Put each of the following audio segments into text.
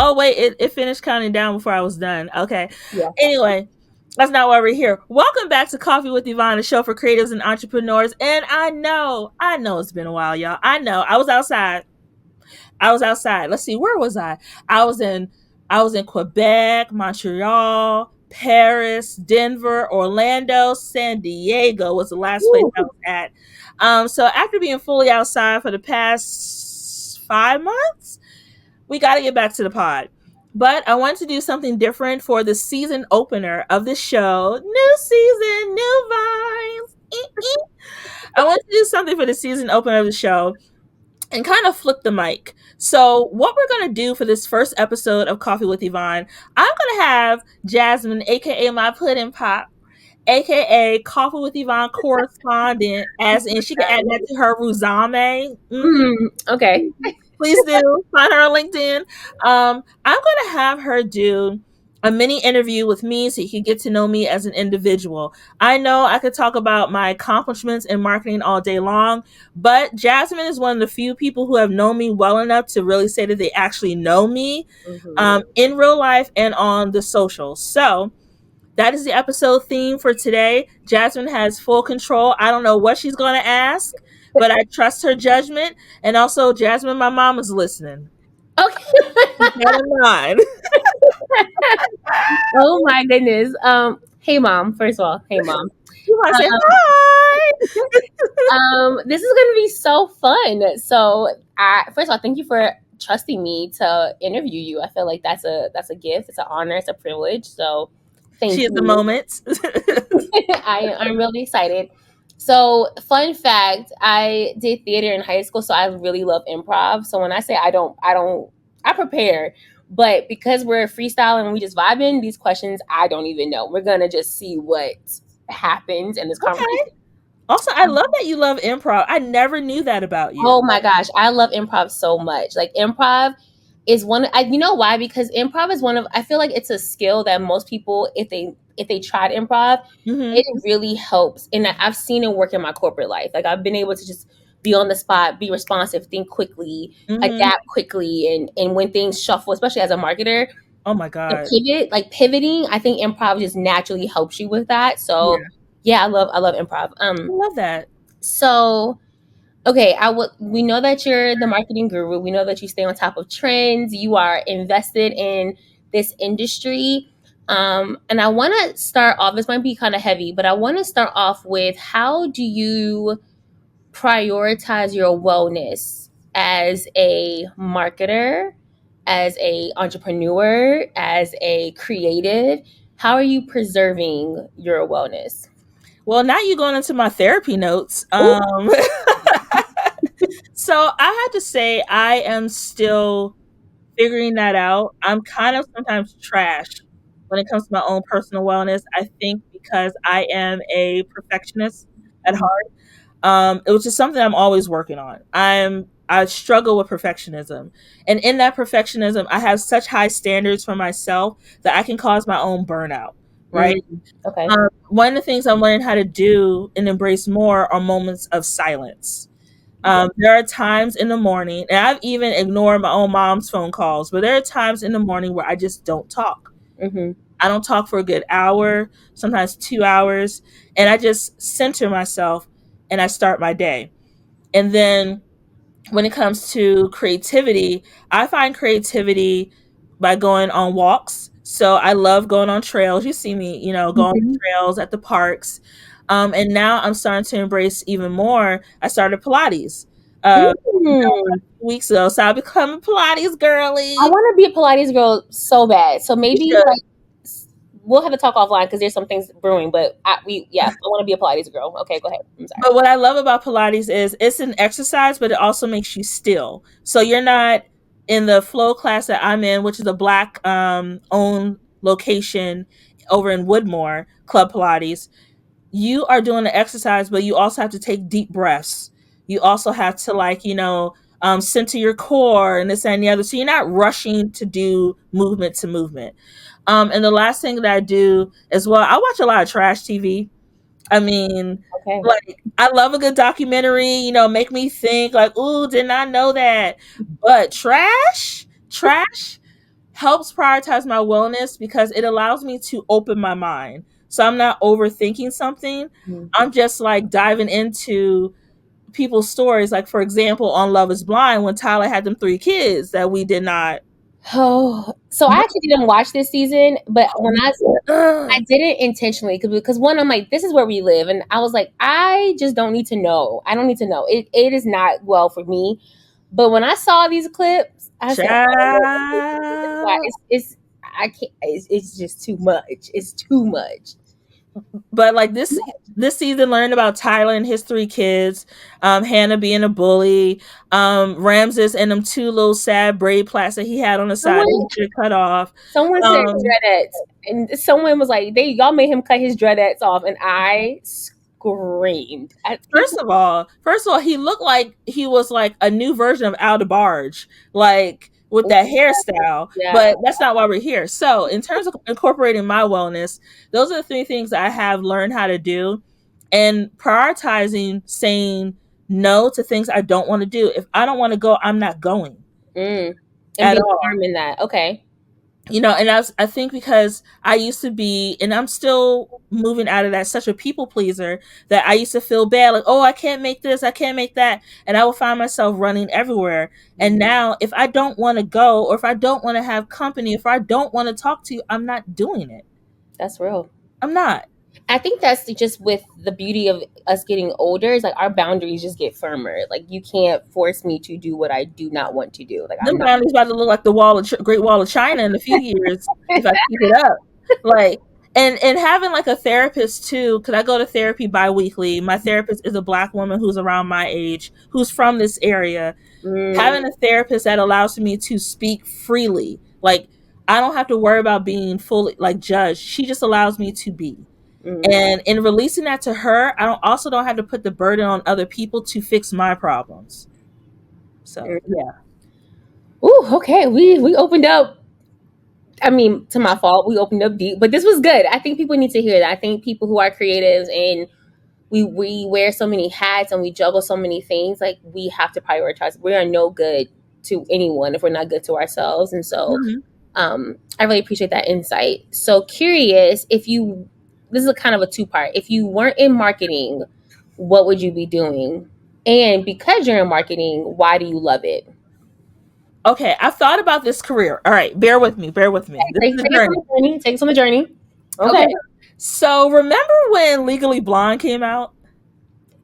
Oh wait, it finished counting down before I was done. Okay. Yeah. Anyway, that's not why we're here. Welcome back to Coffee with Yvonne, a show for creatives and entrepreneurs. And I know it's been a while, y'all. I know. I was outside. Let's see, where was I? I was in Quebec, Montreal, Paris, Denver, Orlando, San Diego was the last place I was at. So after being fully outside for the past 5 months, we got to get back to the pod. But I wanted to do something different for the season opener of the show. New season, new vibes. I want to do something for the season opener of the show and kind of flip the mic. So, what we're going to do for this first episode of Coffee with Yvonne, I'm going to have Jasmine, aka my pudding pop, aka Coffee with Yvonne correspondent, as in she can add that to her resume. Okay. Please do find her on LinkedIn. I'm going to have her do a mini interview with me so you can get to know me as an individual. I know I could talk about my accomplishments in marketing all day long, but Jasmine is one of the few people who have known me well enough to really say that they actually know me in real life and on the socials. So that is the episode theme for today. Jasmine has full control. I don't know what she's going to ask, but I trust her judgment. And also, Jasmine, my mom is listening. Okay. Keep that in mind. Oh my goodness. Hey mom. First of all, hey mom. You want to say hi? This is gonna be so fun. So, first of all, thank you for trusting me to interview you. I feel like that's a gift. It's an honor. It's a privilege. So, thank you. She is the moment. I'm really excited. So, fun fact, I did theater in high school, so I really love improv. So when I say I prepare, but because we're freestyling and we just vibing, these questions I don't even know. We're gonna just see what happens in this conversation. Okay. Also, I love that you love improv. I never knew that about you. Oh my gosh, I love improv so much. Like improv is you know why? Because improv is I feel like it's a skill that most people, if they tried improv, it really helps. And I've seen it work in my corporate life. Like I've been able to just be on the spot, be responsive, think quickly, adapt quickly, and when things shuffle, especially as a marketer. Oh my God. Pivoting, I think improv just naturally helps you with that. So yeah, I love improv. I love that. So okay, we know that you're the marketing guru. We know that you stay on top of trends. You are invested in this industry. And I want to start off, this might be kind of heavy, but I want to start off with, how do you prioritize your wellness as a marketer, as a entrepreneur, as a creative? How are you preserving your wellness? Well, now you're going into my therapy notes. So I had to say I am still figuring that out. I'm kind of sometimes trash when it comes to my own personal wellness. I think because I am a perfectionist at heart. It was just something I'm always working on. I struggle with perfectionism. And in that perfectionism, I have such high standards for myself that I can cause my own burnout. Right. Okay. One of the things I'm learning how to do and embrace more are moments of silence. There are times in the morning, and I've even ignored my own mom's phone calls, but there are times in the morning where I just don't talk. I don't talk for a good hour, sometimes 2 hours, and I just center myself and I start my day. And then when it comes to creativity, I find creativity by going on walks. So I love going on trails. You see me, going on trails at the parks. And now I'm starting to embrace even more. I started Pilates weeks ago, so I become a Pilates girly. I want to be a Pilates girl so bad. So maybe we'll have to talk offline because there's some things brewing. But I want to be a Pilates girl. Okay, go ahead. I'm sorry. But what I love about Pilates is it's an exercise, but it also makes you still. So you're not in the flow class that I'm in, which is a Black owned location over in Woodmore, Club Pilates. You are doing the exercise, but you also have to take deep breaths. You also have to center your core and this and the other. So you're not rushing to do movement to movement. And the last thing that I do as well, I watch a lot of trash TV. I mean, Okay. like, I love a good documentary, make me think like, ooh, did not know that. But trash helps prioritize my wellness because it allows me to open my mind. So I'm not overthinking something. Mm. I'm just like diving into people's stories. Like, for example, on Love is Blind, when Tyler had them 3 kids that we did not. Oh, so I actually didn't watch this season, but when I Ugh. did it intentionally because one, I'm like, this is where we live, and I was like, I just don't need to know. I don't need to know. It is not well for me. But when I saw these clips, I said, oh, Child. it's I can't. It's just too much. It's too much. But like this season learned about Tyler and his 3 kids, Hannah being a bully, Ramses and them 2 little sad braid plaits that he had on the side that Someone he should have cut off. someone said Um, dreadettes, and someone was like, y'all made him cut his dreadettes off, and I screamed at First people. of all, he looked like he was like a new version of Al DeBarge, like with that hairstyle. Yeah. But that's not why we're here. So, in terms of incorporating my wellness, those are the 3 things that I have learned how to do, and prioritizing saying no to things I don't want to do. If I don't want to go, I'm not going Mm. And at being all. firm in that. Okay. And I think because I used to be, and I'm still moving out of that, such a people pleaser, that I used to feel bad, like, oh, I can't make this, I can't make that, and I would find myself running everywhere. And now, if I don't want to go, or if I don't want to have company, if I don't want to talk to you, I'm not doing it. That's real. I'm not. I think that's just with the beauty of us getting older is like our boundaries just get firmer. Like you can't force me to do what I do not want to do. Like I'm Them not. boundaries about to look like the Great Wall of China in a few years if I keep it up. Like, and having like a therapist too, because I go to therapy bi-weekly. My therapist is a Black woman who's around my age, who's from this area. Mm, Having a therapist that allows me to speak freely, like, I don't have to worry about being fully like judged. She just allows me to be. mm, And in releasing that to her, I don't have to put the burden on other people to fix my problems. So mm. yeah. Ooh, okay. We opened up. I mean, to my fault, we opened up deep, but this was good. I think people need to hear that. I think people who are creatives and we wear so many hats and we juggle so many things, like we have to prioritize. We are no good to anyone if we're not good to ourselves. And so Mhm. I really appreciate that insight. So curious, if you this is a kind of a two-part. If you weren't in marketing, what would you be doing? And because you're in marketing, why do you love it? Okay, I've thought about this career. All right, bear with me. Bear with me. This is a Take us on journey. the journey. Take us on the journey. Okay. Okay. So remember when Legally Blonde came out?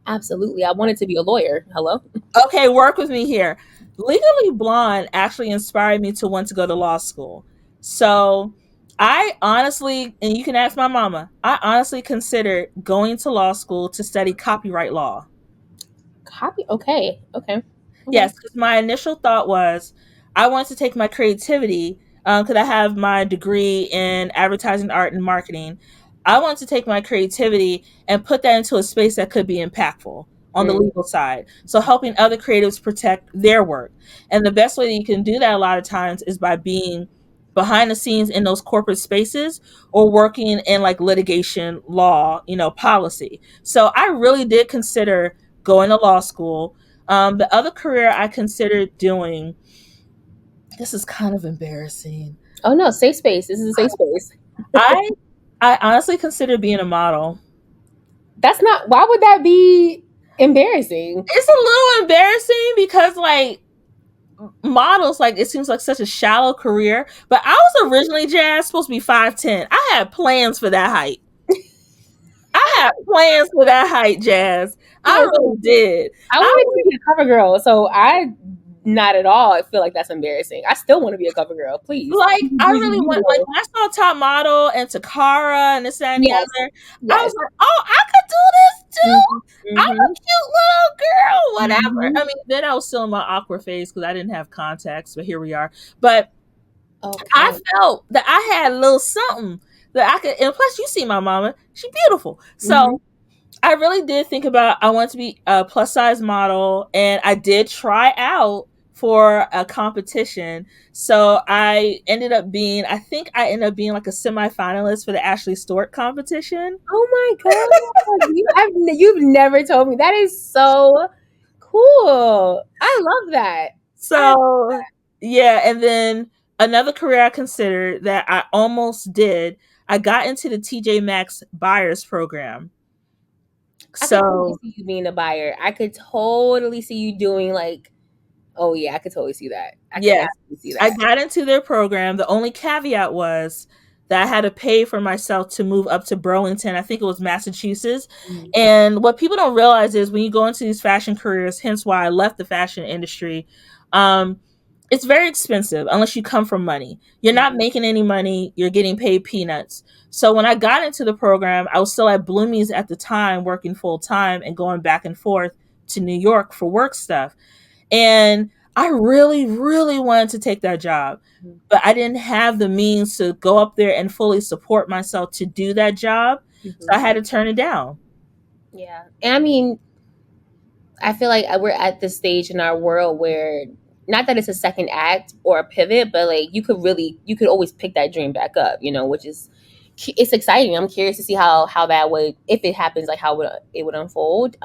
Absolutely. I wanted to be a lawyer. Hello. Okay, work with me here. Legally Blonde actually inspired me to want to go to law school. So I honestly, and you can ask my mama, I honestly considered going to law school to study copyright law. Copy. Okay. Okay. Okay. Yes, because my initial thought was I wanted to take my creativity, because I have my degree in advertising, art, and marketing. I wanted to take my creativity and put that into a space that could be impactful on the Mm, legal side. So helping other creatives protect their work. And the best way that you can do that a lot of times is by being behind the scenes in those corporate spaces or working in like litigation law, policy. So I really did consider going to law school. The other career I considered doing, this is kind of embarrassing. oh no, safe space. This is a safe space. I I honestly considered being a model. That's not. Why would that be embarrassing? It's a little embarrassing because like models, like, it seems like such a shallow career. But I was originally, Jazz, supposed to be 5'10". I had plans for that height. I had plans for that height, Jazz. I really did. I I wanted to be a cover girl, so I not at all. I feel like that's embarrassing. I still want to be a cover girl. Please. like I really want, like, when I saw Top Model and Takara and this, that, and the Yes. other, I Yes. was like, oh, I could do this too. I'm a Mm-hmm. cute little girl, whatever. Mm-hmm. I mean, then I was still in my awkward phase because I didn't have contacts, but here we are. But I Okay. felt that I had a little something that I could, and plus, you see my mama, she's beautiful. Mm-hmm. So I really did think about, I want to be a plus size model, and I did try out for a competition. So I think I ended up being like a semifinalist for the Ashley Stewart competition. Oh my god, you've never told me. That is so cool. I love that. I So yeah, and then another career I considered that I almost did, I got into the TJ Maxx buyers program. I could totally So see you being a buyer. I could totally see you doing like, oh yeah, I could totally see that. I could yes, absolutely see I that. got into their program. The only caveat was that I had to pay for myself to move up to Burlington. I think it was Massachusetts. Mhm. And what people don't realize is when you go into these fashion careers, hence why I left the fashion industry, um, it's very expensive unless you come from money. You're not making any money, you're getting paid peanuts. So when I got into the program, I was still at Bloomie's at the time, working full time and going back and forth to New York for work stuff. And I really, really wanted to take that job, Mhm. but I didn't have the means to go up there and fully support myself to do that job. So I Mhm. had to turn it down. Yeah, and I mean, I feel like we're at this stage in our world where not that it's a second act or a pivot, but like you could always pick that dream back up, which is it's exciting. I'm curious to see how that would, if it happens, like how would it would unfold.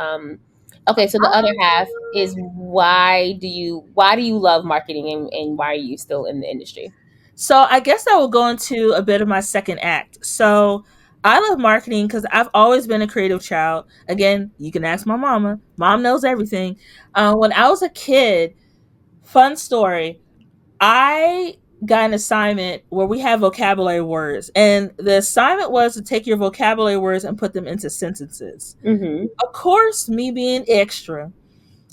Okay, so the other half is why do you love marketing and why are you still in the industry? So I guess I will go into a bit of my second act. So I love marketing because I've always been a creative child. Again, you can ask my mama. Mom knows everything. When I was a kid, fun story, I got an assignment where we have vocabulary words, and the assignment was to take your vocabulary words and put them into sentences. Mm-hmm. Of course, me being extra,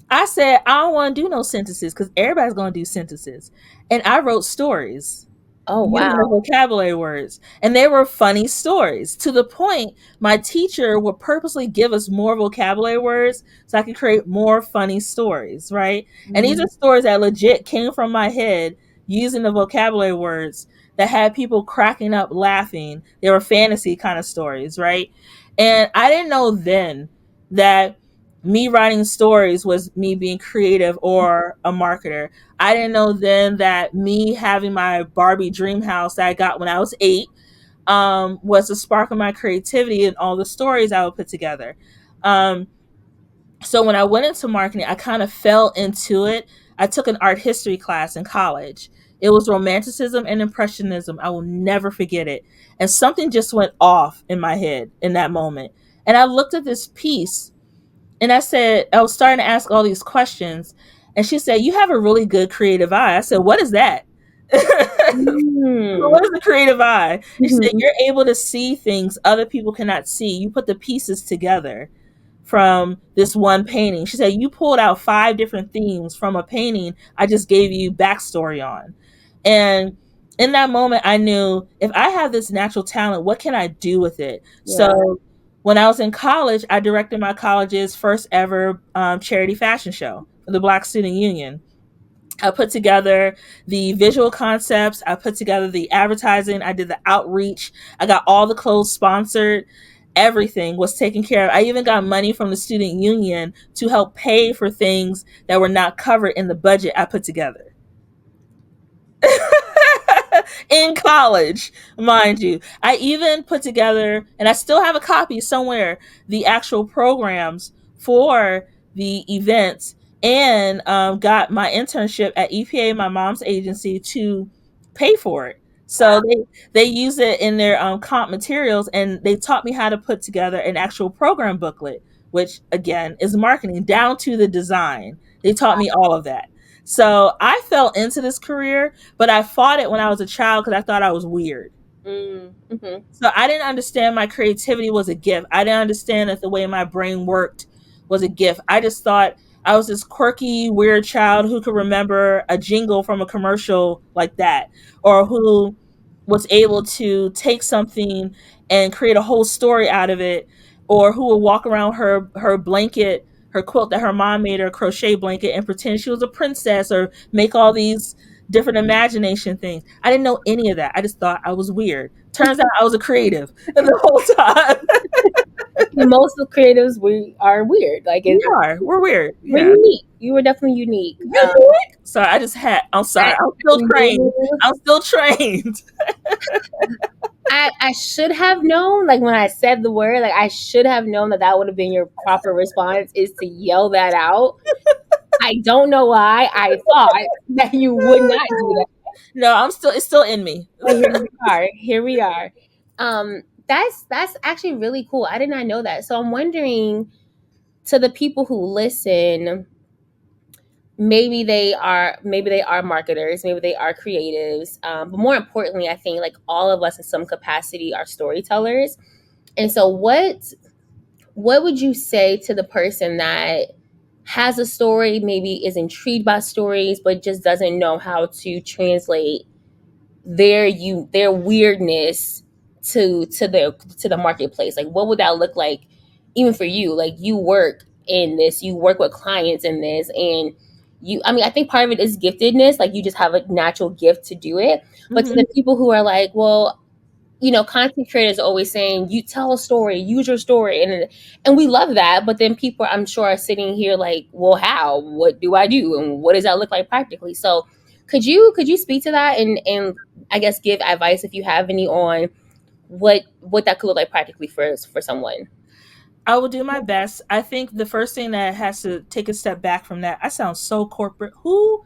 I said I don't want to do no sentences because everybody's going to do sentences, and I wrote stories Oh using the wow. vocabulary words. And they were funny stories to the point my teacher would purposely give us more vocabulary words so I could create more funny stories, right? And these are Mm-hmm. stories that legit came from my head using the vocabulary words that had people cracking up laughing. They were fantasy kind of stories, right? And I didn't know then that me writing stories was me being creative or a marketer. I didn't know then that me having my Barbie dream house that I got when I was 8 was the spark of my creativity and all the stories I would put together. Um, so when I went into marketing, I kind of fell into it. I took an art history class in college. It was Romanticism and Impressionism. I will never forget it. And something just went off in my head in that moment. And I looked at this piece and I said, I was starting to ask all these questions. And she said, "You have a really good creative eye." I said, "What is that?" Mm-hmm. What is the creative eye? And she said, Mm-hmm. "You're able to see things other people cannot see. You put the pieces together from this one painting." She said, "You pulled out 5 different themes from a painting I just gave you backstory on." And in that moment, I knew if I have this natural talent, what can I do with it? Yeah. So when I was in college, I directed my college's first ever charity fashion show for the Black Student Union. I put together the visual concepts. I put together the advertising. I did the outreach. I got all the clothes sponsored. Everything was taken care of. I even got money from the student union to help pay for things that were not covered in the budget I put together. In college, mind you. I even put together, and I still have a copy somewhere, the actual programs for the events, and got my internship at EPA, my mom's agency, to pay for it. Wow. So they use it in their comp materials, and they taught me how to put together an actual program booklet, which again is marketing down to the design. They taught me all of that. So I fell into this career, but I fought it when I was a child because I thought I was weird. Mm-hmm. So I didn't understand my creativity was a gift. I didn't understand that the way my brain worked was a gift. I just thought I was this quirky, weird child who could remember a jingle from a commercial like that, or who was able to take something and create a whole story out of it, or who would walk around her blanket, her quilt that her mom made her, crochet blanket, and pretend she was a princess, or make all these different imagination things. I didn't know any of that. I just thought I was weird. Turns out I was a creative the whole time. Most of the creatives we are weird. Like We are. We're weird. we're Yeah. unique. You were definitely unique. Unique. Sorry, I just had. I'm sorry. I I'm still trained. knew I'm still trained. I should have known, like when I said the word, like I should have known that that would have been your proper response is to yell that out. I don't know why I thought that you would not do that. No, I'm still. It's still in me. But here we are. Here we are. That's actually really cool. I did not know that. So I'm wondering, to the people who listen, maybe they are marketers, maybe they are creatives, but more importantly, I think like all of us in some capacity are storytellers. And so what would you say to the person that has a story, maybe is intrigued by stories, but just doesn't know how to translate their weirdness to the marketplace? Like what would that look like even for you? Like you work in this, you work with clients in this, and you, I mean, I think part of it is giftedness, like you just have a natural gift to do it. But to Mhm. the people who are like, well, you know, content creators are always saying, you tell a story, use your story, and we love that. But then people, I'm sure, are sitting here like, well, how? What do I do, and what does that look like practically? So, could you speak to that, and I guess give advice if you have any on what that could look like practically for someone. I will do my best. I think the first thing that has to take a step back from that. I sound so corporate. Who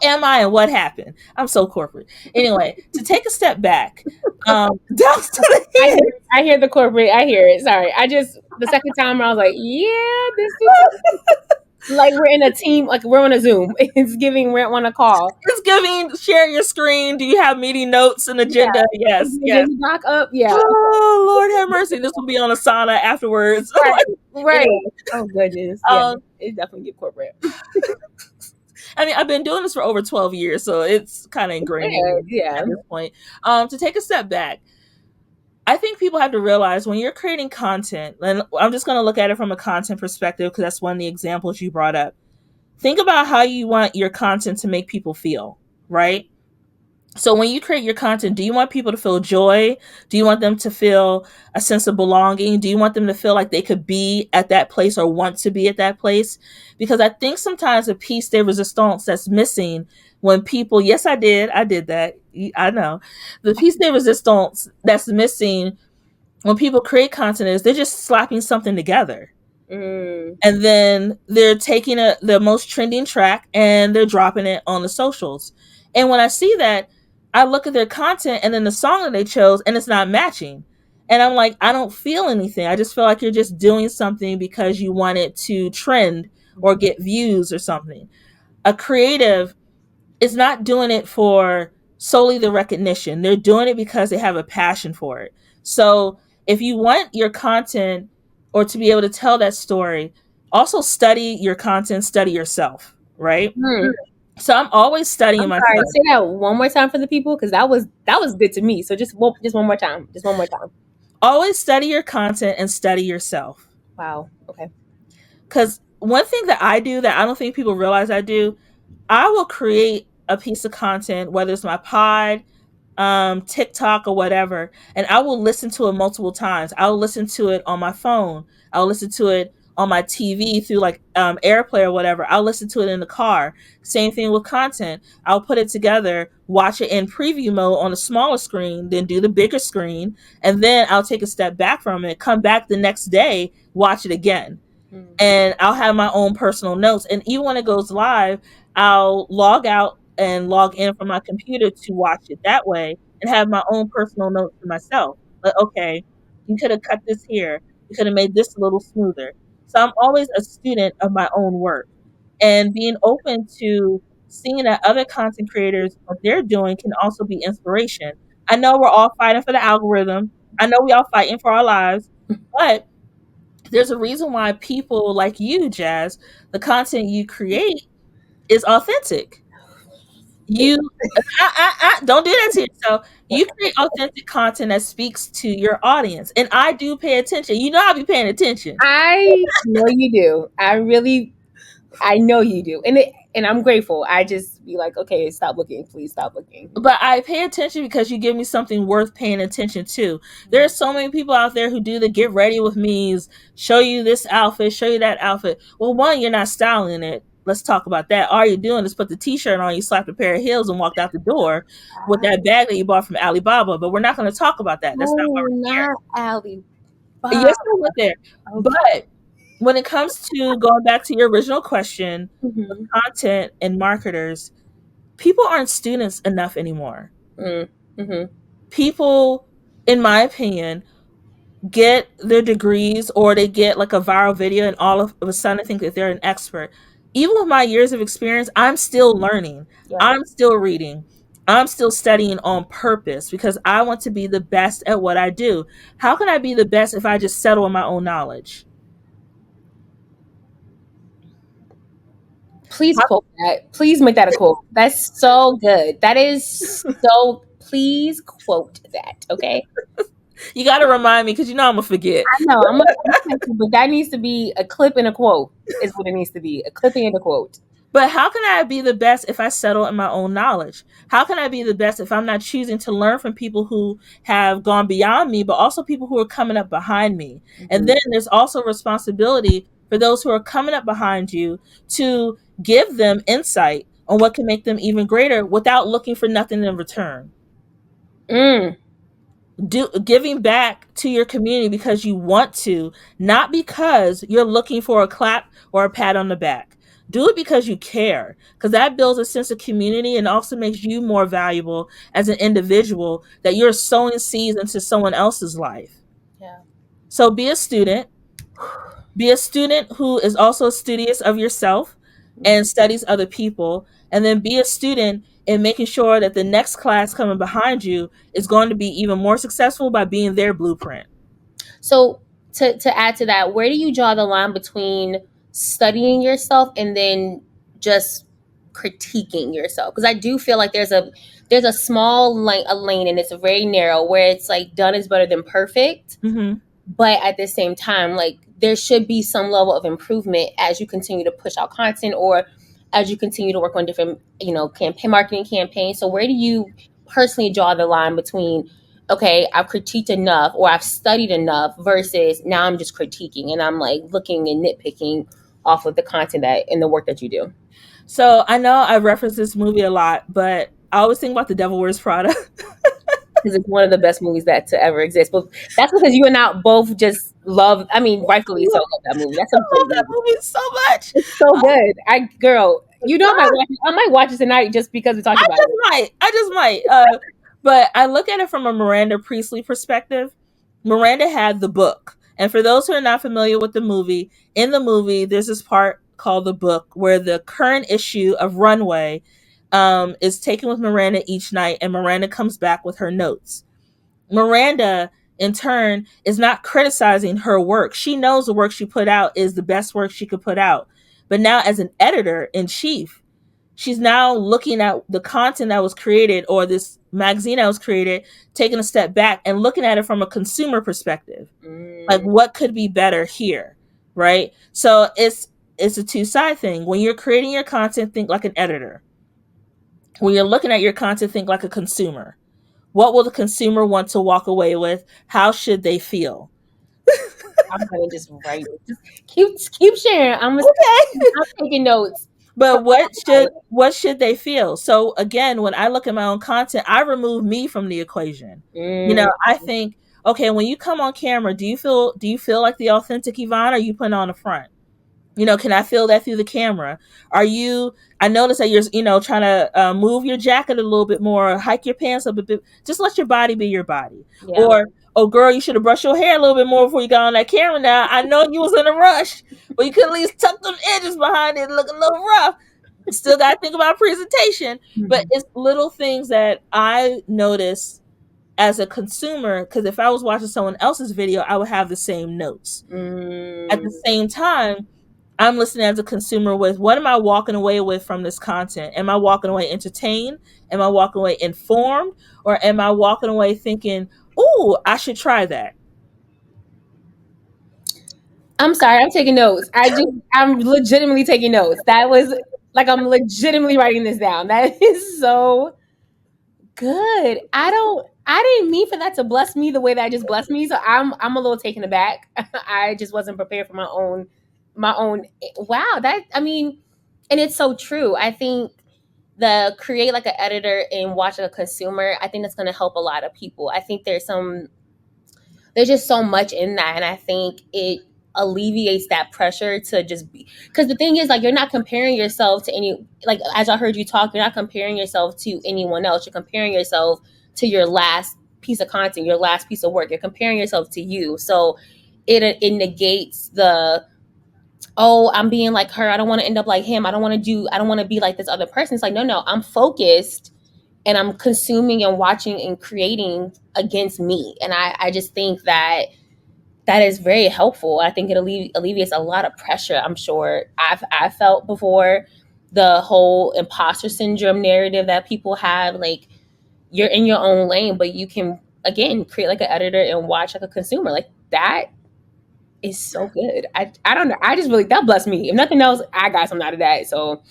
am I and what happened? I'm so corporate. Anyway, to take a step back, down to the I head. hear, I hear the corporate. I hear it. Sorry, I just the second time I was like, yeah, this is like we're in a team, like we're on a Zoom. It's giving we're on a call. It's giving. Share your screen. Do you have meeting notes and Yeah, agenda? is Yes, the yes. agenda doc up? Yeah, Oh Lord have mercy. This will be on Asana afterwards. right, right. Anyway, Oh goodness, yeah, um, it definitely get corporate. I mean, I've been doing this for over 12 years, so it's kind of ingrained in Yeah, me yeah. at this point. To take a step back, I think people have to realize when you're creating content, and I'm just going to look at it from a content perspective because that's one of the examples you brought up. Think about how you want your content to make people feel, right? So when you create your content, do you want people to feel joy? Do you want them to feel a sense of belonging? Do you want them to feel like they could be at that place or want to be at that place? Because I think sometimes a piece de resistance that's missing when people, yes, I did that. I know. The piece de resistance that's missing when people create content is they're just slapping something together, Mm, and then they're taking the most trending track and they're dropping it on the socials. And when I see that, I look at their content and then the song that they chose and it's not matching. And I'm like, I don't feel anything. I just feel like you're just doing something because you want it to trend or get views or something. A creative is not doing it for solely the recognition. They're doing it because they have a passion for it. So if you want your content or to be able to tell that story, also study your content, study yourself, right? mm. So I'm always studying I'm sorry. myself. Say that one more time for the people because that was good to me. So just one more time. Just one more time. Always study your content and study yourself. Wow. Okay. Because one thing that I do that I don't think people realize I do, I will create a piece of content, whether it's my pod, TikTok or whatever, and I will listen to it multiple times. I'll listen to it on my phone. I'll listen to it on my TV through like AirPlay or whatever. I'll listen to it in the car. Same thing with content. I'll put it together, watch it in preview mode on a smaller screen, then do the bigger screen, and then I'll take a step back from it, come back the next day, watch it again, Mm. and I'll have my own personal notes. And even when it goes live, I'll log out and log in from my computer to watch it that way and have my own personal notes for myself. Like, okay, you could have cut this here. You could have made this a little smoother. So I'm always a student of my own work and being open to seeing that other content creators, what they're doing can also be inspiration. I know we're all fighting for the algorithm. I know we all fighting for our lives, but there's a reason why people like you, Jazz, the content you create is authentic. You don't do that to yourself. You create authentic content that speaks to your audience, and I do pay attention. You know, I'll be paying attention. I know you do. I know you do. And and I'm grateful. I just be like, okay, stop looking, please stop looking. But I pay attention because you give me something worth paying attention to. There are so many people out there who do the get ready with me's, show you this outfit, show you that outfit. Well, one, you're not styling it. Let's talk about that. All you're doing is put the t-shirt on, you slapped a pair of heels and walked out the door with that bag that you bought from Alibaba. But we're not going to talk about that. That's not why Oh, we're here. not Allie. Yes, I went there. Okay. But when it comes to going back to your original question, Mm-hmm. content and marketers, people aren't students enough anymore. Mm-hmm. People, in my opinion, get their degrees or they get like a viral video and all of a sudden think that they're an expert. Even with my years of experience, I'm still learning. Yeah. I'm still reading. I'm still studying on purpose because I want to be the best at what I do. How can I be the best if I just settle in my own knowledge? Please quote that. Please make that a quote. That's so good. That is so. Please quote that. Okay. You got to remind me because you know I'm going to forget. I know. But that needs to be a clip and a quote. Is what it needs to be. A clipping and a quote. But how can I be the best if I settle in my own knowledge? How can I be the best if I'm not choosing to learn from people who have gone beyond me, but also people who are coming up behind me? Mm-hmm. And then there's also responsibility for those who are coming up behind you to give them insight on what can make them even greater without looking for nothing in return. Giving back to your community because you want to, not because you're looking for a clap or a pat on the back. Do it because you care, because that builds a sense of community and also makes you more valuable as an individual, that you're sowing seeds into someone else's life. Yeah. So be a student. Be a student who is also studious of yourself and studies other people, and then be a student in making sure that the next class coming behind you is going to be even more successful by being their blueprint. So to add to that, where do you draw the line between studying yourself and then just critiquing yourself? Because I do feel like there's a small lane and it's very narrow where it's like done is better than perfect. Mm-hmm. But at the same time, like there should be some level of improvement as you continue to push out content or as you continue to work on different, marketing campaigns. So where do you personally draw the line between, okay, I've critiqued enough or I've studied enough versus now I'm just critiquing and I'm like looking and nitpicking off of the content that and the work that you do? So I know I reference this movie a lot, but I always think about The Devil Wears Prada. Because it's one of the best movies that to ever exist. But that's because you and I both just love, rightfully so, love that movie. That's a I love that movie so much. It's so good. Girl, I might watch it tonight just because we talked about it. I just might. But I look at it from a Miranda Priestley perspective. Miranda had the book. And for those who are not familiar with the movie, in the movie, there's this part called the book where the current issue of Runway is taken with Miranda each night, and Miranda comes back with her notes. Miranda, in turn, is not criticizing her work. She knows the work she put out is the best work she could put out. But now, as an editor in chief, she's now looking at the content that was created or this magazine that was created, taking a step back and looking at it from a consumer perspective. Like, what could be better here, right? So it's a two-side thing. When you're creating your content, think like an editor. When you're looking at your content, think like a consumer. What will the consumer want to walk away with? How should they feel? I'm gonna just write it. Just keep sharing. I'm taking notes. But what should they feel? So again, when I look at my own content, I remove me from the equation. I think, okay, when you come on camera, do you feel like the authentic Yvonne, or are you putting on a front? Can I feel that through the camera? I notice that you're, trying to move your jacket a little bit more, hike your pants up a bit. Just let your body be your body. Yeah. Or, oh, girl, you should have brushed your hair a little bit more before you got on that camera now. I know you was in a rush, but you could at least tuck them edges behind it and look a little rough. Still got to think about presentation. Mm-hmm. But it's little things that I notice as a consumer, because if I was watching someone else's video, I would have the same notes. At the same time, I'm listening as a consumer with, what am I walking away with from this content? Am I walking away entertained? Am I walking away informed? Or am I walking away thinking, ooh, I should try that? I'm sorry, I'm taking notes. I'm legitimately taking notes. That was Like I'm legitimately writing this down. That is so good. I didn't mean for that to bless me the way that just blessed me. So I'm a little taken aback. I just wasn't prepared for my own wow, that I mean, and it's so true. I think the create like an editor and watch like a consumer, I think that's gonna help a lot of people. I think there's just so much in that, and I think it alleviates that pressure to just be, because the thing is, like, you're not comparing yourself to any, like, as I heard you talk, you're not comparing yourself to anyone else, you're comparing yourself to your last piece of content, your last piece of work, you're comparing yourself to you. So it negates the, oh, I'm being like her, I don't want to end up like him, I don't want to be like this other person. It's like, no, I'm focused and I'm consuming and watching and creating against me. And I just think that that is very helpful. I think it alleviates a lot of pressure. I'm sure I've felt before, the whole imposter syndrome narrative that people have. Like, you're in your own lane, but you can again create like an editor and watch like a consumer. Like, that is so good. I don't know. I just really, that blessed me. If nothing else, I got something out of that. So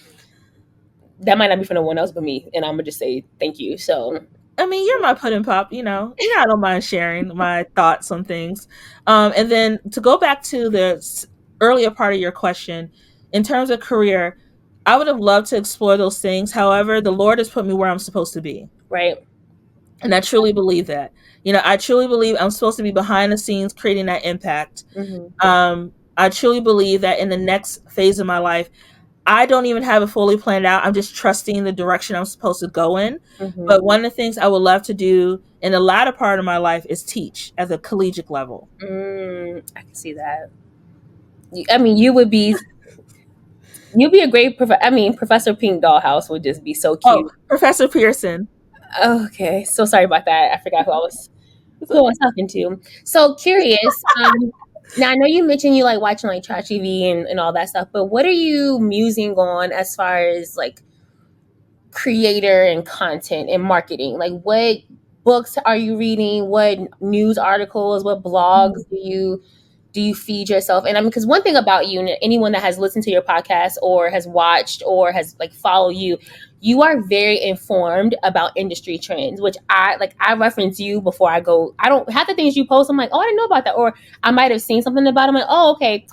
that might not be for no one else but me. And I'm gonna just say thank you. So I mean, you're my pudding pop, I don't mind sharing my thoughts on things. And then to go back to the earlier part of your question, in terms of career, I would have loved to explore those things. However, the Lord has put me where I'm supposed to be. right. And I truly believe that. I truly believe I'm supposed to be behind the scenes creating that impact. Mm-hmm. I truly believe that in the next phase of my life, I don't even have it fully planned out. I'm just trusting the direction I'm supposed to go in. Mm-hmm. But one of the things I would love to do in the latter part of my life is teach at the collegiate level. I can see that. I mean, you'd be a great professor. I mean, Professor Pink Dollhouse would just be so Oh, cute. Professor Pearson. Okay, so sorry about that. I forgot who I was talking to. So curious. Now I know you mentioned you like watching like trash TV and all that stuff, but what are you musing on as far as like creator and content and marketing? Like, what books are you reading? What news articles? What blogs do you feed yourself? And I mean, because one thing about you, and anyone that has listened to your podcast or has watched or has like follow you, you are very informed about industry trends, which I reference you before I go. I don't have the things you post. I'm like, oh, I didn't know about that, or I might have seen something about it. I'm like, oh, okay,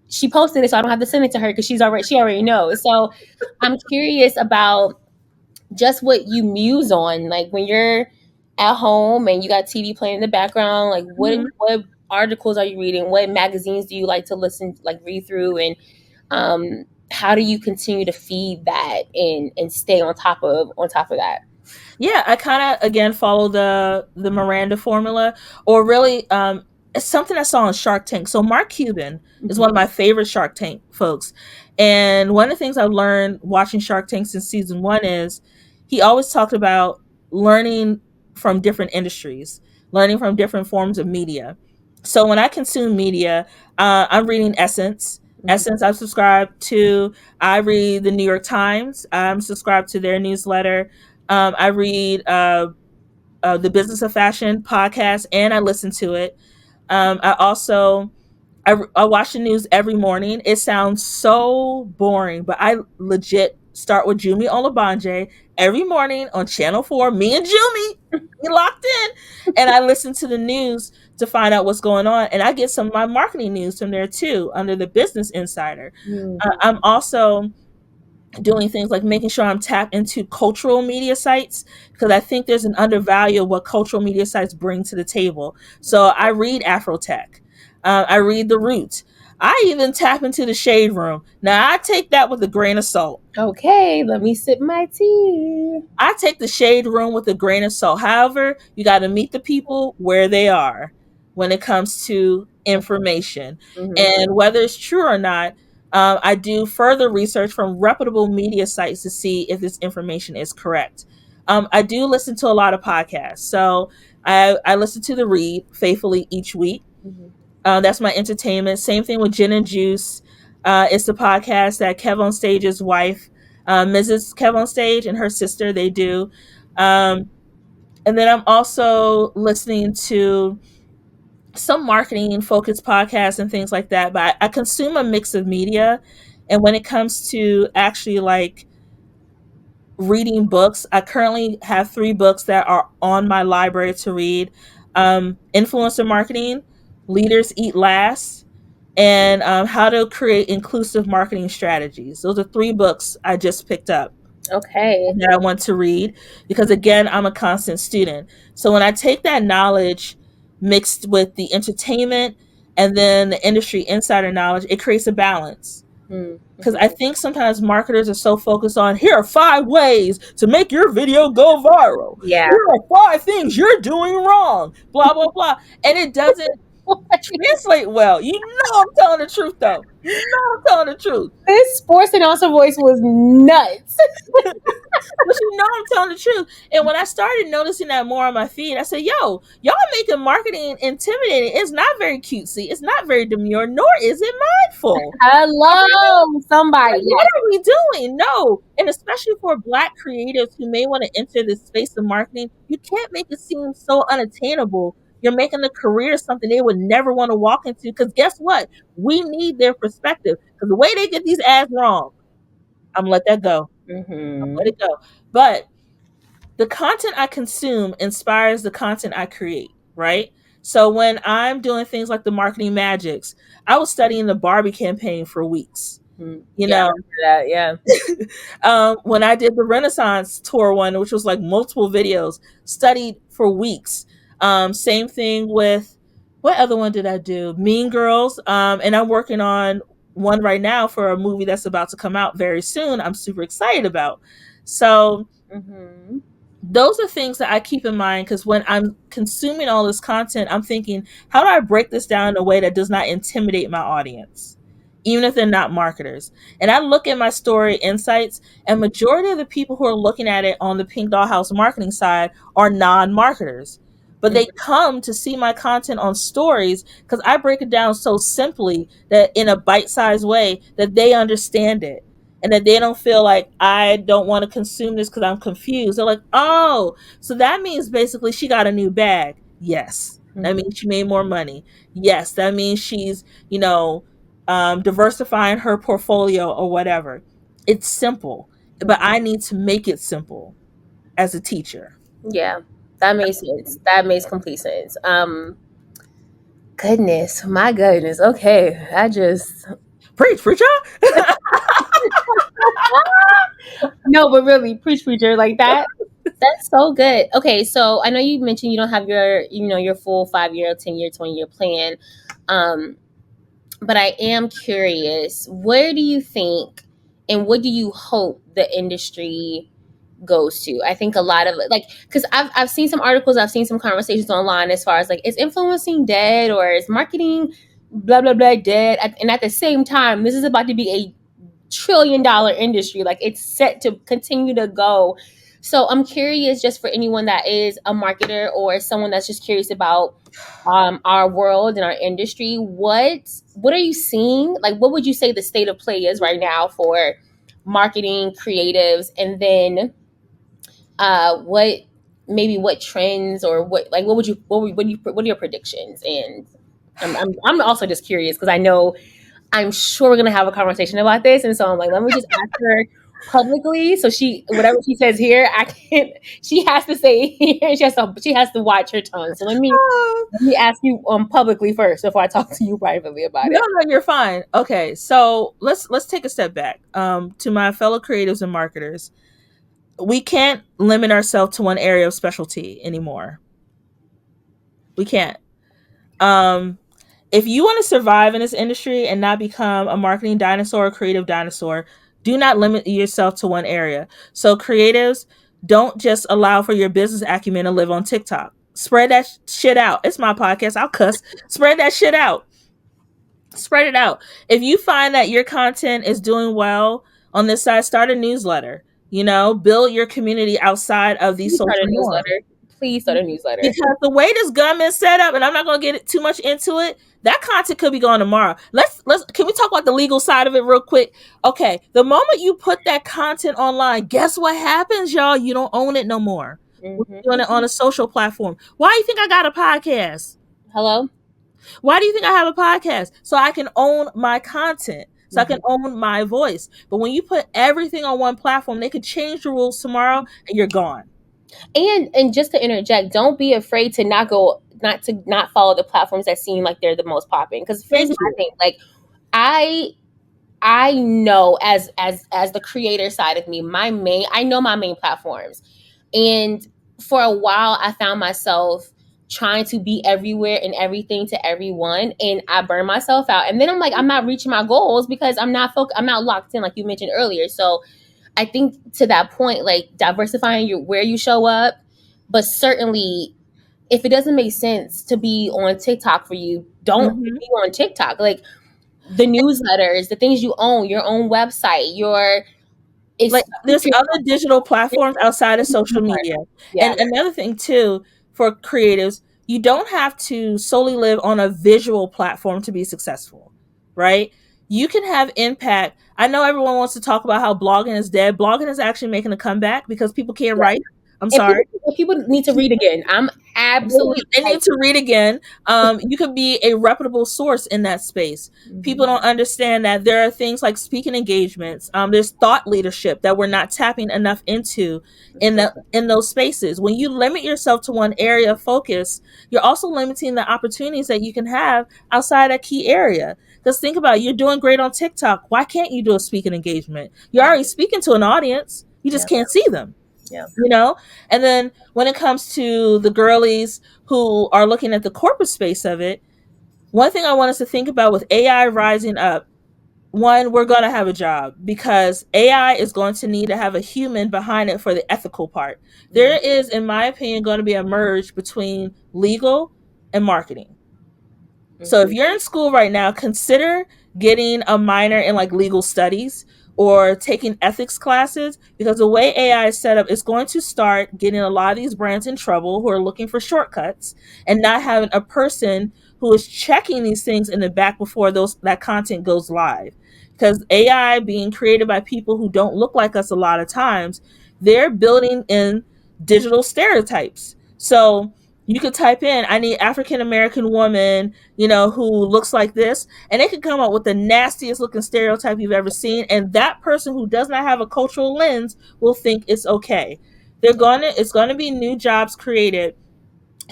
she posted it, so I don't have to send it to her because she already knows. So I'm curious about just what you muse on, like when you're at home and you got TV playing in the background. Like, Mhm. what articles are you reading? What magazines do you like to read through? And how do you continue to feed that and stay on top of that? Yeah, I kind of again follow the Miranda formula, or really, it's something I saw on Shark Tank. So Mark Cuban is Mhm. one of my favorite Shark Tank folks, and one of the things I've learned watching Shark Tank since season one is he always talked about learning from different industries, learning from different forms of media. So when I consume media, I'm reading Essence. Mhm. Essence, I've subscribed to. I read the New York Times. I'm subscribed to their newsletter. I read the Business of Fashion podcast, and I listen to it. I also I watch the news every morning. It sounds so boring, but I legit start with Jumi Olabanje every morning on Channel 4. Me and Jumi, we locked in, and I listen to the news to find out what's going on. And I get some of my marketing news from there too, under the Business Insider. I'm also doing things like making sure I'm tapped into cultural media sites, because I think there's an undervalue of what cultural media sites bring to the table. So I read Afrotech, I read The Root. I even tap into the Shade Room. Now I take that with a grain of salt. Okay, let me sip my tea. I take the Shade Room with a grain of salt. However, you got to meet the people where they are when it comes to information. Mhm. And whether it's true or not, I do further research from reputable media sites to see if this information is correct. I do listen to a lot of podcasts. So I listen to The Read faithfully each week. Mhm. That's my entertainment. Same thing with Gin and Juice. It's the podcast that Kev on Stage's wife, Mrs. Kev on Stage, and her sister, they do. Um, and then I'm also listening to some marketing focused podcasts and things like that. But I consume a mix of media, And when it comes to actually like reading books, I currently have 3 books that are on my library to read. Influencer Marketing, Leaders Eat Last, and How to Create Inclusive Marketing Strategies. Those are 3 books I just picked up Okay. that I want to read because, again, I'm a constant student. So when I take that knowledge mixed with the entertainment and then the industry insider knowledge, it creates a balance. Because I think sometimes marketers are so focused on, here are 5 ways to make your video go viral. Yeah. Here are 5 things you're doing wrong. Blah, blah, blah. And it doesn't translate well. You know I'm telling the truth, though. You know I'm telling the truth. This sports announcer voice was nuts. But you know I'm telling the truth. And when I started noticing that more on my feed, I said, yo, y'all making marketing intimidating. It's not very cutesy. It's not very demure, nor is it mindful. Hello, somebody. Like, what are we doing? No. And especially for Black creatives who may want to enter this space of marketing, you can't make it seem so unattainable. You're making a career something they would never want to walk into. Because guess what? We need their perspective. Because the way they get these ads wrong, I'm gonna let that go. Let it go. But the content I consume inspires the content I create, right? So when I'm doing things like the marketing magics, I was studying the Barbie campaign for weeks. You know, yeah. when I did the Renaissance tour one, which was like multiple videos, studied for weeks. Same thing with what other one did I do? Mean Girls. And I'm working on one right now for a movie that's about to come out very soon. I'm super excited about. So those are things that I keep in mind because when I'm consuming all this content, I'm thinking, how do I break this down in a way that does not intimidate my audience, even if they're not marketers? And I look at my story insights, and majority of the people who are looking at it on the Pink Dollhouse marketing side are non-marketers. But they come to see my content on stories because I break it down so simply that in a bite-sized way that they understand it and that they don't feel like I don't want to consume this because I'm confused. They're like, oh, so that means basically she got a new bag. Yes. That means she made more money. Yes. That means she's, diversifying her portfolio or whatever. It's simple, but I need to make it simple as a teacher. Yeah, that makes sense. That makes complete sense. Goodness, my goodness. Okay, I just Preacher. no, but really, preacher like that. That's so good. Okay, so I know you mentioned you don't have your full 5-year, 10-year, 20-year plan. But I am curious, where do you think and what do you hope the industry goes to? I think a lot of like, because I've seen some articles, I've seen some conversations online as far as like, is influencing dead or is marketing blah blah blah dead? And at the same time, this is about to be a $1 trillion industry. Like it's set to continue to go. So I'm curious, just for anyone that is a marketer or someone that's just curious about our world and our industry, what are you seeing? Like, what would you say the state of play is right now for marketing creatives? And then what trends or what are your predictions? And I'm also just curious because I'm sure we're gonna have a conversation about this, and so I'm like, let me just ask her publicly. So whatever she says here, I can't. She has to say here. She has to watch her tongue. So let me ask you publicly first before I talk to you privately about it. No, you're fine. Okay, so let's take a step back. To my fellow creatives and marketers, we can't limit ourselves to one area of specialty anymore. We can't. If you want to survive in this industry and not become a marketing dinosaur or creative dinosaur, do not limit yourself to one area. So creatives, don't just allow for your business acumen to live on TikTok. Spread that shit out. It's my podcast. I'll cuss. Spread that shit out. Spread it out. If you find that your content is doing well on this side, start a newsletter. Build your community outside of these social norms. Please start a newsletter. Because the way this government set up, and I'm not going to get too much into it, that content could be gone tomorrow. Can we talk about the legal side of it real quick? Okay, the moment you put that content online, guess what happens, y'all? You don't own it no more. We're doing it on a social platform. Why do you think I got a podcast? Hello? Why do you think I have a podcast? So I can own my content. so I can own my voice. But when you put everything on one platform, they could change the rules tomorrow and you're gone. And just to interject, don't be afraid to not follow the platforms that seem like they're the most popping. Because here's Thank my you. thing, like I I know as the creator side of me, I know my main platforms. And for a while I found myself trying to be everywhere and everything to everyone, and I burned myself out. And then I'm like, I'm not reaching my goals because I'm not locked in, like you mentioned earlier. So I think to that point, like diversifying where you show up, but certainly if it doesn't make sense to be on TikTok for you, don't Hmm. be on TikTok. Like the newsletters, the things you own, your own website, Like, there's your other digital platforms outside of social media. yeah, And another thing too, for creatives, you don't have to solely live on a visual platform to be successful, right? You can have impact. I know everyone wants to talk about how blogging is dead. Blogging is actually making a comeback because people can't yeah. write. I'm sorry. And people need to read again. I'm absolutely They need to read again. You could be a reputable source in that space. People don't understand that there are things like speaking engagements. There's thought leadership that we're not tapping enough into in those spaces. When you limit yourself to one area of focus, you're also limiting the opportunities that you can have outside that key area. Because think about it, you're doing great on TikTok. Why can't you do a speaking engagement? You're already speaking to an audience. You just can't see them. Yeah. You know? And then when it comes to the girlies who are looking at the corporate space of it, one thing I want us to think about with AI rising up, one, we're going to have a job because AI is going to need to have a human behind it for the ethical part. There is, in my opinion, going to be a merge between legal and marketing. So if you're in school right now, consider getting a minor in like legal studies or taking ethics classes, because the way AI is set up, it's going to start getting a lot of these brands in trouble who are looking for shortcuts and not having a person who is checking these things in the back before that content goes live. Because AI being created by people who don't look like us a lot of times, they're building in digital stereotypes. So you could type in, I need African American woman, who looks like this, and they could come up with the nastiest looking stereotype you've ever seen, and that person who does not have a cultural lens will think it's okay. It's gonna be new jobs created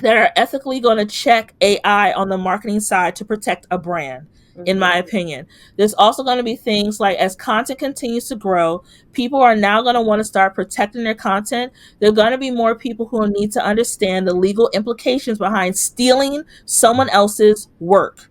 that are ethically going to check AI on the marketing side to protect a brand, in my opinion. There's also going to be things like, as content continues to grow, people are now going to want to start protecting their content. There are going to be more people who need to understand the legal implications behind stealing someone else's work.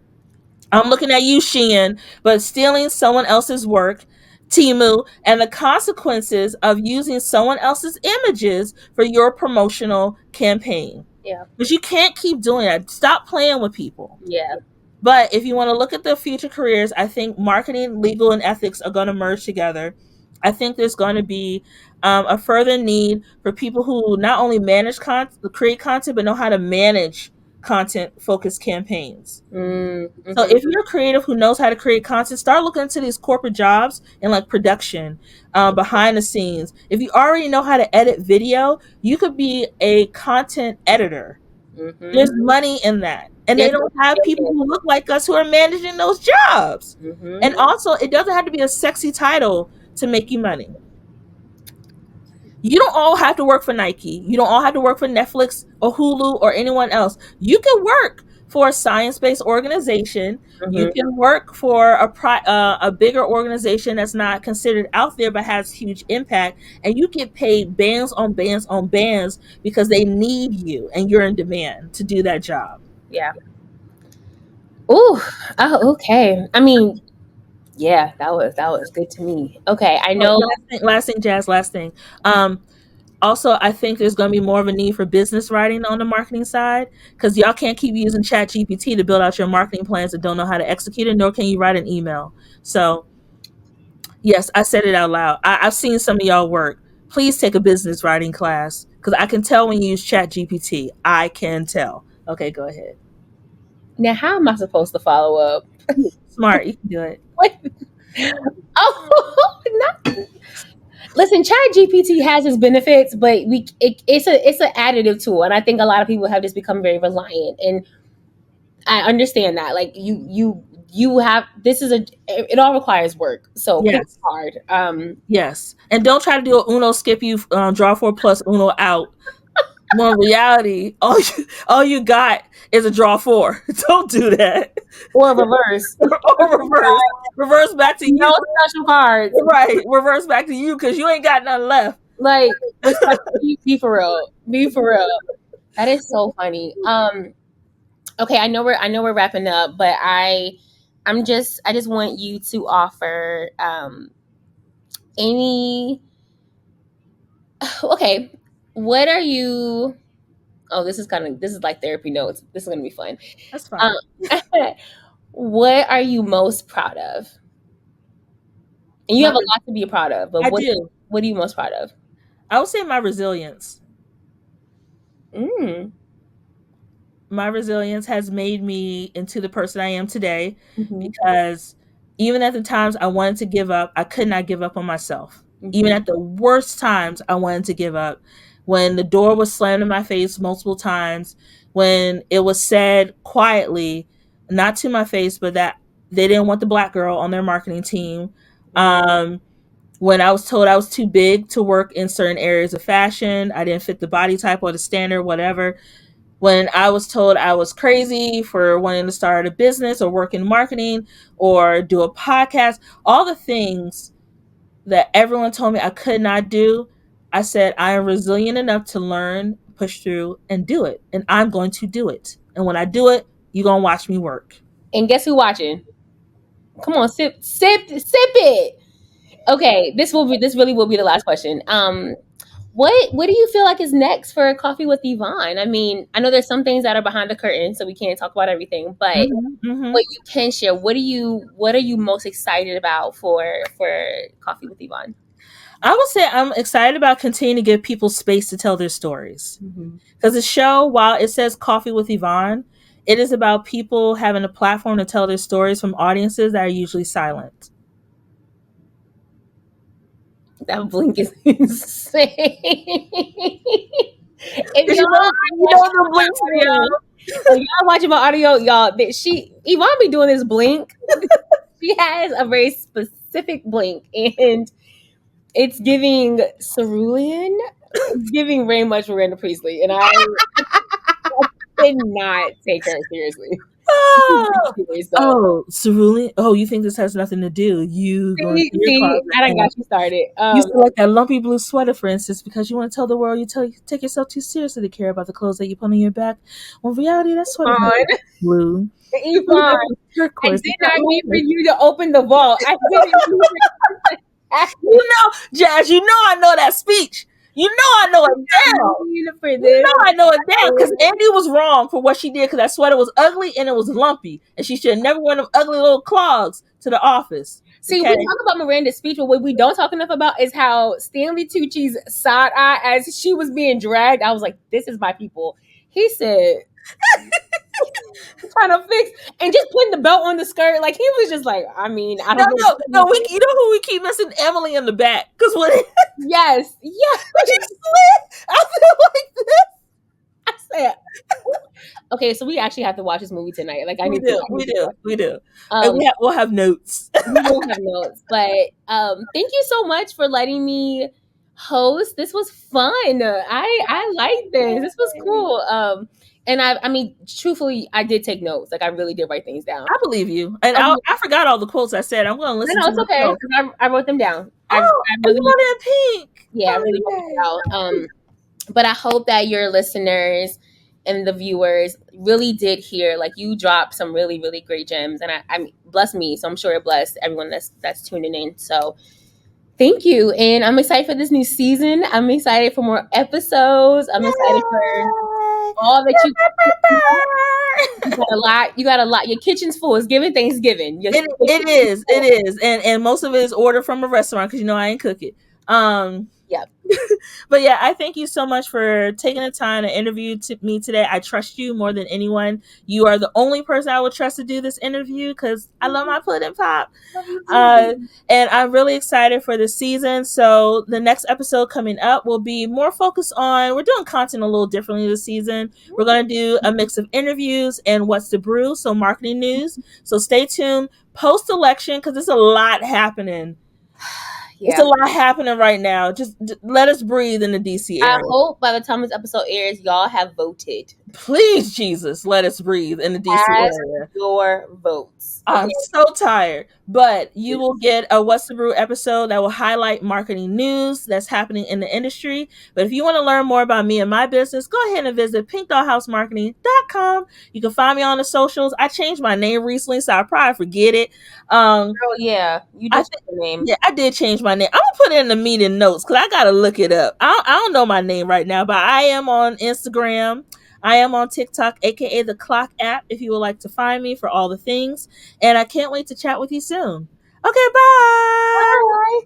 I'm looking at you, Shein, but stealing someone else's work, Timu, and the consequences of using someone else's images for your promotional campaign. Yeah. Because you can't keep doing that. Stop playing with people. Yeah. But if you want to look at the future careers, I think marketing, legal, and ethics are going to merge together. I think there's going to be a further need for people who not only create content, but know how to manage content-focused campaigns. So if you're a creative who knows how to create content, start looking into these corporate jobs and like production, behind the scenes. If you already know how to edit video, you could be a content editor. There's money in that. And they don't have people who look like us who are managing those jobs. And also, it doesn't have to be a sexy title to make you money. You don't all have to work for Nike. You don't all have to work for Netflix or Hulu or anyone else. You can work for a science-based organization. You can work for a bigger organization that's not considered out there but has huge impact, and you get paid bands on bands on bands because they need you and you're in demand to do that job. Yeah. Ooh. Oh, okay. I mean, yeah, that was good to me. Okay, I know. Last thing, Jazz. Last thing. Also, I think there's going to be more of a need for business writing on the marketing side, because y'all can't keep using Chat GPT to build out your marketing plans and don't know how to execute it, nor can you write an email. So, yes, I said it out loud. I've seen some of y'all work. Please take a business writing class, because I can tell when you use Chat GPT. I can tell. Okay, go ahead. Now, how am I supposed to follow up? Smart, you can do it. Oh, not. Listen, Chat GPT has its benefits, but it's an additive tool, and I think a lot of people have just become very reliant. And I understand that, like you have this is a it all requires work, so pick Yes. hard. Yes. And don't try to do a Uno skip you draw 4 plus Uno out. When in reality, all you got is a draw 4. Don't do that. Or reverse. Or reverse. Reverse back to No you. special cards. Right. Reverse back to you because you ain't got nothing left. Like, be for real. Be for real. That is so funny. Okay, I know we're wrapping up, but I just want you to offer any okay, what are you oh, this is like therapy notes. This is gonna be fun. That's fine. What are you most proud of? And you have a lot to be proud of, but I do. what are you most proud of? I would say my resilience. Mm. My resilience has made me into the person I am today Mm-hmm. because even at the times I wanted to give up, I could not give up on myself. Mm-hmm. Even at the worst times, I wanted to give up. When the door was slammed in my face multiple times, when it was said quietly, not to my face, but that they didn't want the black girl on their marketing team. When I was told I was too big to work in certain areas of fashion, I didn't fit the body type or the standard, whatever. When I was told I was crazy for wanting to start a business or work in marketing or do a podcast, all the things that everyone told me I could not do, I said, I am resilient enough to learn, push through, and do it. And I'm going to do it. And when I do it, you're going to watch me work. And guess who watching? Come on, sip it. Okay, this really will be the last question. What do you feel like is next for Coffee with Yvonne? I mean, I know there's some things that are behind the curtain, so we can't talk about everything. But what you can share, what are you most excited about for Coffee with Yvonne? I would say I'm excited about continuing to give people space to tell their stories. Because the show, while it says Coffee with Yvonne, it is about people having a platform to tell their stories from audiences that are usually silent. That blink is insane. If y'all watching my audio, y'all, Yvonne be doing this blink. She has a very specific blink, and it's giving cerulean. It's giving very much Miranda Priestley, and I did not take her seriously. Oh, cerulean. Oh, you think this has nothing to do? You go into your closet. I got you started. You select that lumpy blue sweater, for instance, because you want to tell the world you take yourself too seriously to care about the clothes that you put on your back. Well, in reality, that sweater is blue. Yvonne, I did not mean for you to open the vault. I didn't. You know, Jazz, you know I know that speech. You know I know it down. You know I know it down because Andy was wrong for what she did because that sweater was ugly and it was lumpy. And she should have never worn them ugly little clogs to the office. See, we talk about Miranda's speech, but what we don't talk enough about is how Stanley Tucci's side eye as she was being dragged. I was like, this is my people. He said, trying to fix and just putting the belt on the skirt. Like he was just like, I mean, I don't know. No, you know who we keep missing? Emily in the back. Because when yes. When she slid, I feel like this. I said, okay, so we actually have to watch this movie tonight. Like we do. And we'll have notes. We will have notes. But thank you so much for letting me host. This was fun. I like this. This was cool. And I mean, truthfully, I did take notes. Like I really did write things down. I believe you. And I forgot all the quotes I said. I'm going to listen to them. No, it's okay. Because I wrote them down. I really wrote it in pink. Yeah, I really wrote it down. But I hope that your listeners and the viewers really did hear, like you dropped some really, really great gems. And I mean, bless me. So I'm sure it blessed everyone that's tuning in. So thank you. And I'm excited for this new season. I'm excited for more episodes. I'm excited for all that you got a lot. Your kitchen's full. It's giving Thanksgiving. It is. And most of it is ordered from a restaurant because you know I ain't cook it. Yep. But yeah, I thank you so much for taking the time to interview me today. I trust you more than anyone. You are the only person I would trust to do this interview because I love my pudding pop. And I'm really excited for the season. So the next episode coming up will be more focused on, we're doing content a little differently this season. We're going to do a mix of interviews and what's the brew, so marketing news. So stay tuned post-election because there's a lot happening. Yeah. It's a lot happening right now. Just let us breathe in the DC area. I hope by the time this episode airs, y'all have voted. Please, Jesus, let us breathe in the DC area. Your votes. Okay. I'm so tired. But you will get a What's the Brew episode that will highlight marketing news that's happening in the industry. But if you want to learn more about me and my business, go ahead and visit pinkdollhousemarketing.com. You can find me on the socials. I changed my name recently, so I probably forget it. Oh yeah, you did change your name. Yeah, I did change my name. I'm gonna put it in the meeting notes because I gotta look it up. I don't know my name right now, but I am on Instagram. I am on TikTok, aka the Clock app, if you would like to find me for all the things. And I can't wait to chat with you soon. Okay, bye.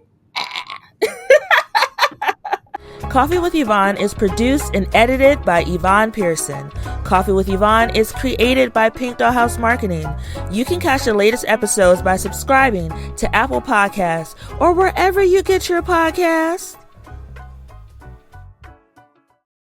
Coffee with Yvonne is produced and edited by Yvonne Pearson. Coffee with Yvonne is created by Pink Doll House Marketing. You can catch the latest episodes by subscribing to Apple Podcasts or wherever you get your podcasts.